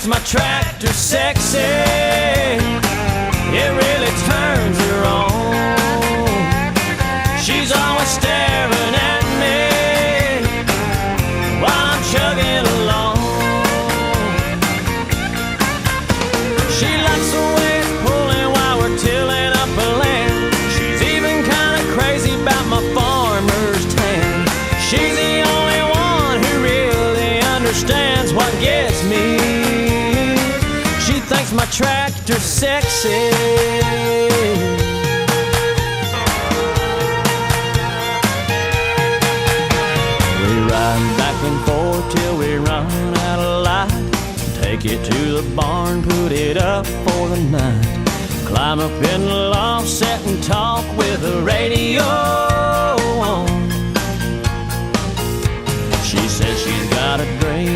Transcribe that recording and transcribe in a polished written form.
thinks my tractor's sexy. It really turns her on. She's always staring at me while I'm chugging along. She likes the way it's pulling while we're tilling up a land. She's even kinda crazy about my farmer's tan. She's the only one who really understands what gets me. She thinks my tractor's sexy. We ride back and forth till we run out of light. Take it to the barn, put it up for the night. Climb up in the loft, sit and talk with the radio on. She says she's got a great